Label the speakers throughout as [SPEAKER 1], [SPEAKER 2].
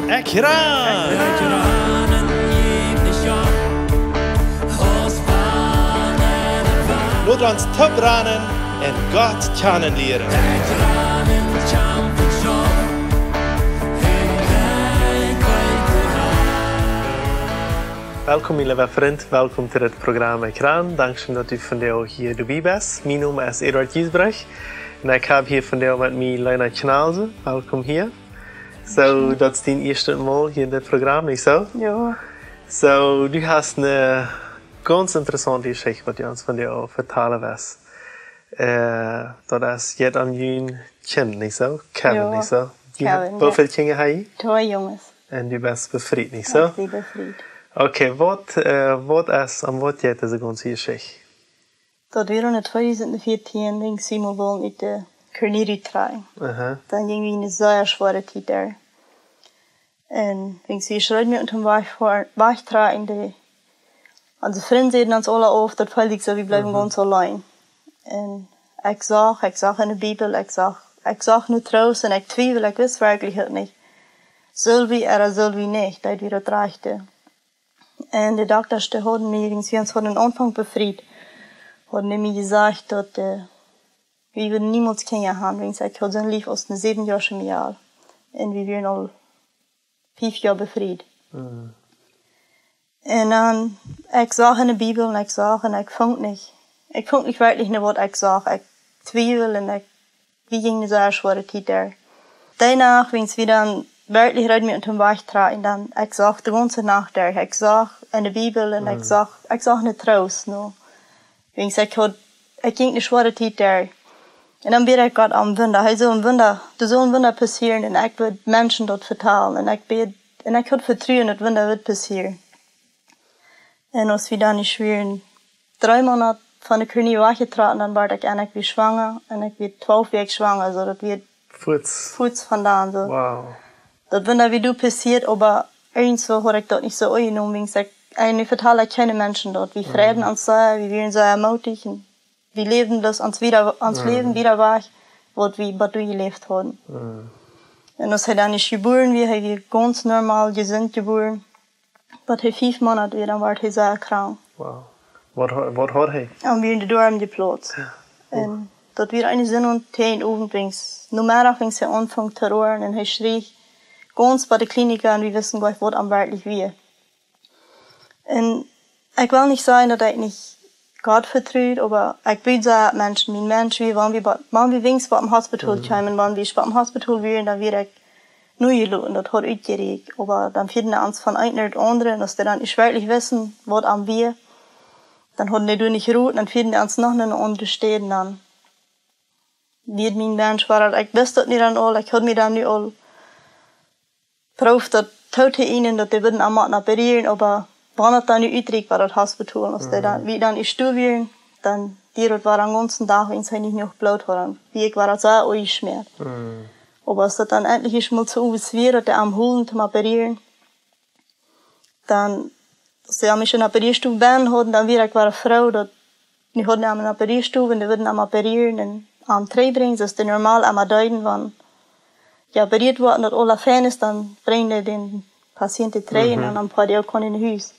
[SPEAKER 1] Ekran! Laat ons te branen en God kennenleren.
[SPEAKER 2] Welkom, lieve vriend. Welkom til het programma Ekran. Dankzij dat u vandaag hier erbij bent. Mijn naam is Eduard Giesbrecht. En ik heb hier vandaag met mij Lena Knalze. Welkom hier. So, dat is de eerste maal hier in dit programma, niet zo?
[SPEAKER 3] Ja.
[SPEAKER 2] So, du hast eine ganz interessante Geschichte, wat je ons vandaag vertellen was. Dat is jet aan jullie kind, niet zo? Kevin,
[SPEAKER 3] Ja.
[SPEAKER 2] niet zo?
[SPEAKER 3] Kevin,
[SPEAKER 2] hoeveel kinderen heb je?
[SPEAKER 3] 2 jongens.
[SPEAKER 2] En du bent bevrijd, niet zo?
[SPEAKER 3] Die bevrijd.
[SPEAKER 2] Oké, wat is en wat jet deze ganze Geschichte?
[SPEAKER 3] Dat weer in 2014 ging Simon wel uit de Carnegie trein. Dan ging we in een zeer zware tijd daar. En ging ze schreeuwen met hem wegtragen. Onze vrienden zeiden ons alle af, dat valt ik zo, we blijven ganz alleen. En ik zag in de Bibel, ik zag nu troost en ik twijfel, ik wist werkelijk het niet. Zullen we zullen we niet, dat we dat reichten. En de dokters hadden mij, sie uns von Anfang befreit, hadden mir gesagt, dat wir würden niemals Kinder haben. Ich hatte so ein Lief aus einem 7 Jahre schon Jahr. Und wir waren al 5 Jahre befreit. En dan, ik zag in de Bibel en ik vond niet. Ik vond niet werkelijk niet wat ik zag. Ik twijfel en wie ging de zeer zware tijd daar. Daarna ging ze dan werkelijk uit met hem wegtragen. En dan, ik zag de ganze nacht daar. Ik zag in de Bibel en ik zag niet troost. No. Ik ging de zware tijd daar. En dan ben ik God aan het wonder. Er zal een wonder passeren en ik wil mensen dat vertellen. En ik had vertrouwen dat wonder wird passeren. En als we dan niet weer 3 maanden van de Carnegie weggetraten, dan werd ik eindelijk weer zwanger. En ik werd 12 weken zwanger, so dat weer voets vandaan. So.
[SPEAKER 2] Wow.
[SPEAKER 3] Dat wonder wie du passiert, aber irgendwo had ik dat niet zo ingenomen. Nu vertel ik keine Menschen dort. Wir vreden uns sehr, wir werden sehr mutig. Wir leben das ans Leben wieder weg, wat du gelebt haben. En als hij dan is geboren, hij weer ganz normal gezond geboren. Dat hij 5 maanden weer, dan werd hij zeer krank.
[SPEAKER 2] Wow. Wat had hij?
[SPEAKER 3] En weer in de darm geplaatst. En dat weer een zin en tegen overbrengt. Nummerdag ging hij aanvangen te roeren en hij schreef ganz bij de kliniek en we wisten gleich wat am werkelijk weer. En ik wil niet zeggen dat ik niet God vertrouwt, maar ik weet dat mensen, wanneer we winst bij het hospital komen, wanneer we bij het hospital weer, dan weer ik nu geloten, dat had uitgereikt. Maar dan vinden we ons van een naar het andere, en als die dan niet werkelijk wissen, wat aan weer, dan hadden die niet geroet, dan vinden we ons nog naar een andere steden dan. Wie mijn mens was, ik wist dat niet aan al, ik had me dan nu al proef dat tot ihnen, dat die wilden allemaal opereren, maar wanneer het dan nu uitreikt bij het hospital, als die dan, wie dan is toewieren, dan die dat waren een ganzen dag, en zij niet nog bloot waren. Wie ik was zeer uitgesmeerd. Maar als dat dan endlich is mal so oversweer, dat die am holen te opereren, dan, als die am mich in een operierstoel ben hadden, dan weer ik was een vrouw, dat, die hadden am een operierstoel, en die wilden am opereren, en am trei brengen, dus die normaal am duiden van, geopereerd worden, dat alles fijn is, dan brengen die den patiënt die trei, en dan paar die ook gewoon in het huis.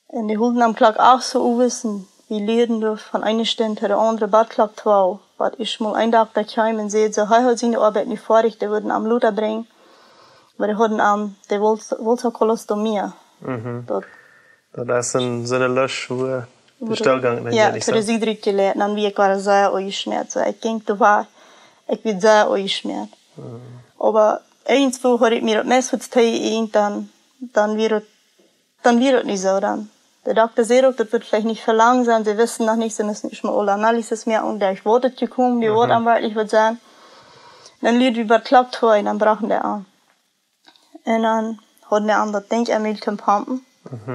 [SPEAKER 3] En die hielden am klok 8 zo over, en we leerden door van een stund tot de andere bad klok 12. Wat is mal een dag dat kwam en zei, hij had zijn arbeid niet vorig, die wilden am Luther brengen, maar die hadden die wilden kolostomie.
[SPEAKER 2] Dat is zo'n lus waar de stelgang
[SPEAKER 3] ja, voor de zijdruk geleid, en dan wie ik was zeer uitgesmeerd. So, ik ging te waar, ik werd zeer uitgesmeerd. Maar eens voor had ik mir het mes vertellen, dan weer het niet zo dan. De dokter zei ook, dat wird vielleicht nicht verlangsamen, sie wissen noch nicht, sie müssen nicht mal alle Analyses mehr und der wurde gekommen, die wurde am wirklich wird sein. Dann liet wir bei Klock 2 und dann brachen der an. Und dann hatten wir an das Ding mit dem Pumpen,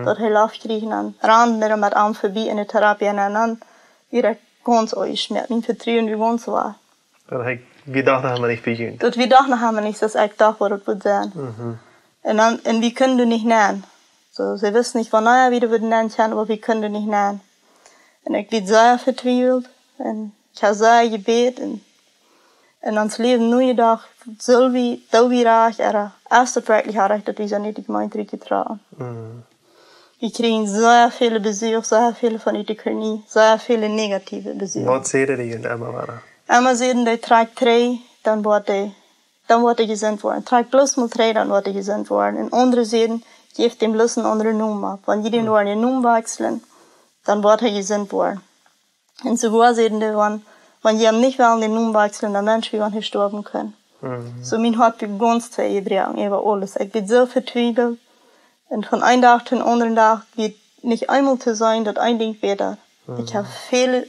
[SPEAKER 3] dat hij afkreeg en dan randen er met aan voorbij in de therapie en dan weer ganz uitgesmeerd. Mijn vertrouwen wie ganz war.
[SPEAKER 2] We dachten helemaal niet bij
[SPEAKER 3] Dat we dachten helemaal niet, dat ik dacht wat het moet zijn. En we kunnen niet nemen. So, sie wissen nicht, wann wieder wir nennen können, aber wir können nicht nennen. Und ich bin sehr vertwiebelt. Und ich habe sehr gebeten. Und En ons leven nu dag, zullen we, dat we raak, als het werkelijk recht dat we zo niet de gemeente getragen. We krijgen zo veel bezoek, zo veel vanuit de kernie, zo veel negatieve bezoek.
[SPEAKER 2] Wat zeiden die in Emma waren?
[SPEAKER 3] Emma zeiden, die trekt 3, dan wordt hij gezend worden. Trekt plus mal 3, dan wordt hij gezend worden. En andere zeiden, geeft hem plus een andere nummer. Wanneer die door een nummer wechseln, dan wordt hij gezend worden. En sogar zeiden die, wanneer je hem niet wil in de nummer wechseln, dan mensen die gestorben kunnen. So mijn hart begon te gebruiken over alles. Ik ben zo vertwijfeld. En van een dag tot een andere dag wird nicht einmal zu sein, dat een ding beter. Ich habe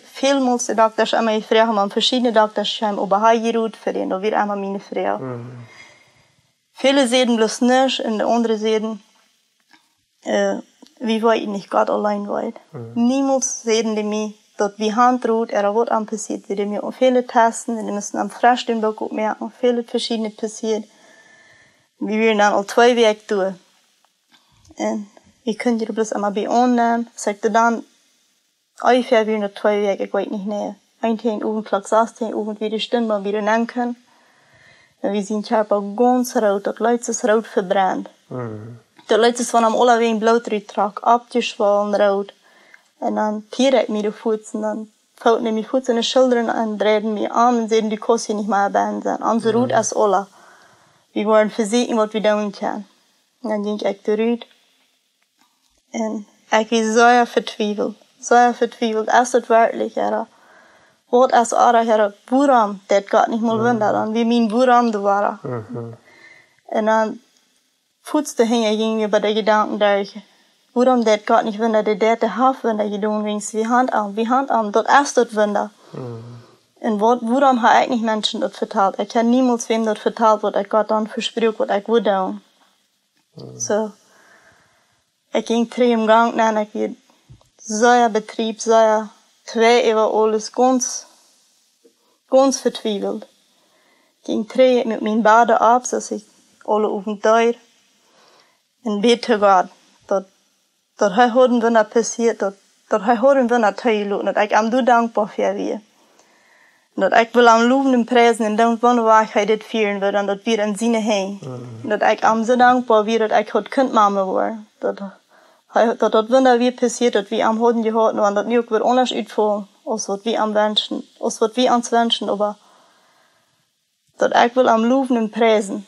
[SPEAKER 3] viel de dokters aan mij gevraagd, maar verschillende dokters hebben over haar geroet voor en dat weer einmal meine Frau. Viele zeiden bloß nichts und de andere zeiden, wie weit nicht Gott allein weit. Niemals zeiden die mir, dat wie handroet, wat aan passiert. Wir haben ja viele testen, und wir müssen am Freistimmbuch auch merken, viele verschiedene passiert. Wir werden dann al 2 Wege durch. En je kunt je bloß einmal bei annehmen, sagte dann, ungefähr wie noch 2 Wege, ich weiß nicht näher. Ein Tag oben, Tag 16 oben, wieder Stimme wieder nehmen können. Und wir sind Körper ganz rot, das letzte rot verbrannt. Das letzte von am allerwein Blutrüttrag, abgeschwollen rot. En dan direkt mit den Füßen, dann fällt mir Füße in die Schultern und drehen mir an und sehen die Kosten nicht mehr bein sein. Und so rot als alle. Wir wollen versehen, was wir tun können. Und dann ging ich zurück. Und ich war sehr vertwijfeld. Sehr vertwijfeld. Als het werkelijk era. Wat als andere era, waarom dat gaat niet meer winnen dan? Wie mijn waarom de waren. En dan voetste ging je bij de gedanken daar. Waarom dat gaat niet winnen, dat de half winnen gedaan wings. Wie hand aan, dat is dat winnen. En waarom heb ik niet mensen dat verteld? Ik heb niemals wem dat verteld wat ik had dan versproken wat ik wil doen. So. Ik ging 3 im gang en ik werd zeer betrieb, zeer 2 over alles, ganz vertwijfeld. Ik ging 3 met mijn baden af, zoals ik alle over deur. En bid te God, dat hij horen wanneer passiert, dat hij horen wanneer teilot, dat ik hem doe dankbaar voor wie. Dat ik wil hem loven en prijzen en dank wanneer hij dit vieren wil en dat weer in zijn heen. Dat ik hem zo dankbaar wie dat ik het kind mama worden. Dat wanneer weer passiert, dat we hem horen gehouden en dat nu ook weer anders uitvallen, als wat we hem wensen, als wat we ons wensen, maar dat ik wil hem loven en prijzen.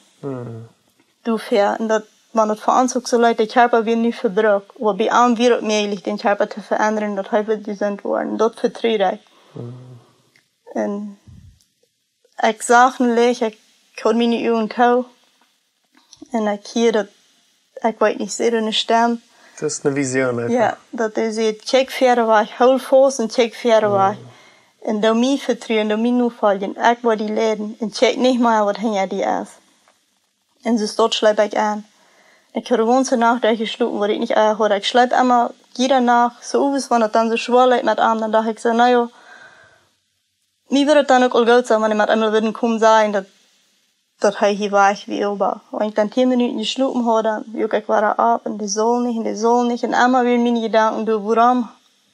[SPEAKER 3] Doe ver en dat want het voor ons ook zo leid, de körper weer niet verbruikt. Maar bij hem weer ook mogelijk den körper te veranderen, dat hij wordt gezond worden. Dat vertrouw ik. En ik zag een leeg, ik had mijn ogen toe. En ik hier dat, ik weet niet, zeer een stem.
[SPEAKER 2] Dat is een visioen. Einfach.
[SPEAKER 3] Ja, dat hij zegt, check verder weg, hou vast en check verder weg. En door mij vertrouwen, door mij nu volgen, ik word die leiden. En check niet meer wat hij die is. En dus dat schrijf ik aan. Ik heb gewoon zo nacht gesloten, wat ik niet had. Ik schrijf immer jede Nacht, zo is, wanneer het dan zo schwal lijkt met aan, dan dacht ik zo, nou joh, mij wil het dan ook al goed zijn, wanneer met hem willen komen zijn, dat hij hier weg wil. Wanneer ik dan 10 minuten gesloten had, dan juk ik weer op, en de zol niet, en immer weer mijn gedanken door,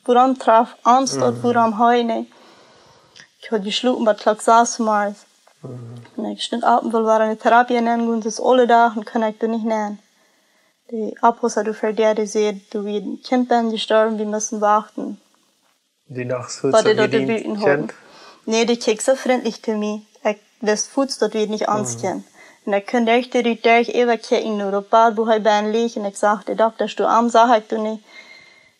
[SPEAKER 3] waarom traf angst, of waarom hij niet. Ik had gesloten, maar het lag 6 maal. En ik stond op en wil weer in de therapie nemen, dus alle dagen kan ik er niet nemen. Die Apostel, du verdeerde zei, du wie ein Kind bent gestorben, wir müssen warten.
[SPEAKER 2] Die Nachtsvoedsel
[SPEAKER 3] die gedient Kind? Nee, die keek zo vriendelijk zu mir. Ik wist voets dat we het niet aanstaan. En ik kon echt die dag even kijken naar het bad, waar hij bij ligt. En ik zag, de dokter, du arm, zag ik toen niet.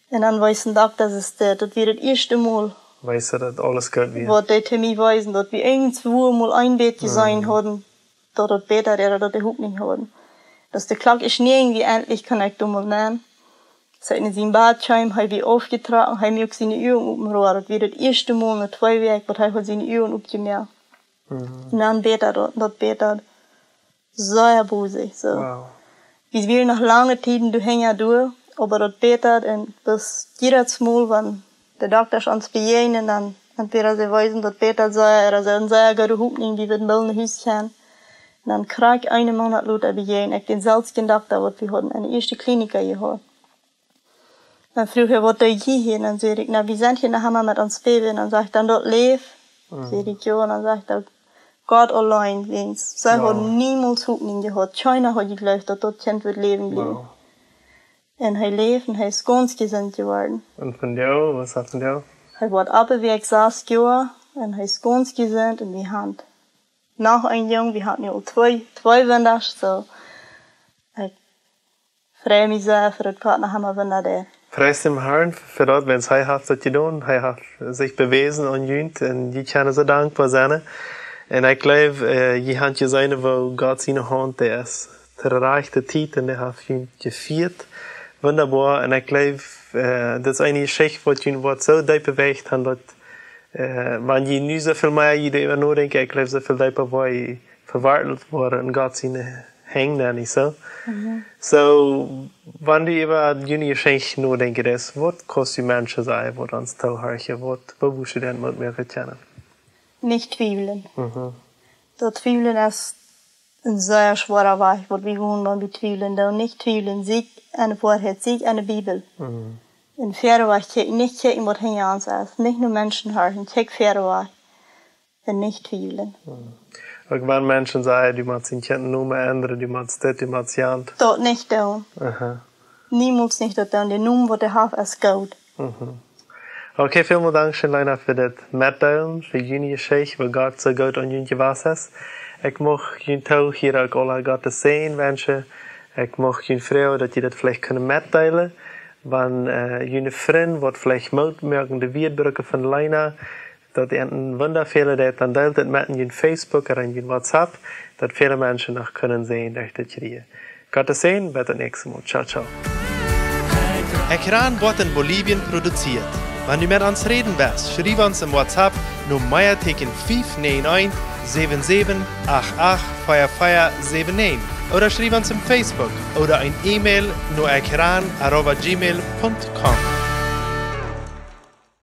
[SPEAKER 3] En dan weiß een dokter, dat weer het eerste Mal.
[SPEAKER 2] Weiß dat alles goed weer.
[SPEAKER 3] Wat die zu mir weisen, dat we irgendwo mal ein Bett gesehen hadden, dat het beter era, dat de hoek niet hadden. Dus de klok is niet irgendwie endlich, kan ik doen mal nemen. Ze in zijn badschijm, hij weer aufgetragen, hij mir ook zijn uren opgeroerd. Dat weer het eerste Mal na 2 weken, wat hij zijn uren opgemerkt. En dan beter dat beter. Zeer boezig, zo.
[SPEAKER 2] Wow.
[SPEAKER 3] We weer nog lange tijden door, aber dat beter. En dus jedes Mal, wanneer de dokters ons bejenen, dan weer ze wijzen dat beter zijn. Er zijn zeer goede hoekning, die we wel naar huis gaan. En dan krijg ik 1 maand later bejenen. Ik denzelfde dokter wat we hadden in de eerste kliniek gehad. Dan vroeg hij, wat doe je hier? En dan zei ik, we zijn hier naar met ons baby. En dan zegt hij, dat leeft. Zei ik, ja. En dan zegt hij, Gott allein wens. Zij had niemals hoopning gehad. China had geglaubt, dat dat kind wird leben blijven.
[SPEAKER 2] Wow.
[SPEAKER 3] En hij leeft en hij is ganz gezind geworden.
[SPEAKER 2] Und von jou, was hat von jou?
[SPEAKER 3] Hij wordt abbewerkt 6 jaar en hij is ganz gezind in die hand. Nach een jong, we hadden al twee winters, so ik vrij me sehr voor het partner hebben winter daar.
[SPEAKER 2] Prijs dem Herrn für das, wenn es hat das getan, er hat sich bewiesen und jünt, und ich kann so dankbar sein. Und ich glaube, je hat gesehen, wo Gott seine Hand ist. Der erreichte Zeit, und er hat ihn geführt. Wunderbar, und ich glaube, das ist eine Geschichte, die ihn so diep bewegt hat, dass, wenn je nu so viel mehr darüber nachdenke, ich glaube, so viel dieper war ich verwartet worden, und Gott seine Hände nicht so. So, wenn du über die Geschichte nachdenkst, was kannst du Menschen sagen, was uns zuhören, was musst du denn mit mir erkennen?
[SPEAKER 3] Nicht zweifeln. Das Zweifeln ist ein sehr schwerer Weg, was wir gewohnt waren, betweifeln. Und nicht zweifeln, sieht eine Wahrheit, sieht eine Bibel. In verre Weg, nicht kijken wat hij aan zegt. Nicht nur Menschen hören, kijk verre Weg. Und nicht zweifeln.
[SPEAKER 2] Ook wenn Menschen sagen, du musst den Kind Namen ändern, du musst das, du musst das.
[SPEAKER 3] Das nicht tun. Niemals nicht das tun. Der Name, was er hat, ist gut.
[SPEAKER 2] Okay, vielen Dank, Leina, für das Mitteilen, für die Geschichte, wo Gott so gut an ihnen was ist. Ich möchte Ihnen auch hier auch alle Gottes sehen wünschen. Ich möchte Ihnen fragen, dass Sie das vielleicht mitteilen können. Wenn Ihre Freund, die vielleicht mitmerken, die Wiederbrücke von Leina, dass ein Wunderfehler hat, dann teilt das mit Ihnen Facebook oder in WhatsApp, dass viele Menschen noch können sehen durch das Krieg. Gottes sehen, bis zum nächsten Mal. Ciao, ciao.
[SPEAKER 1] Ekran wird in Bolivien produziert. Wenn du mit uns reden willst, schreib uns im WhatsApp nur Meierteken 591 77 88 4479 oder schreib uns im Facebook oder ein E-Mail nur ekran@gmail.com.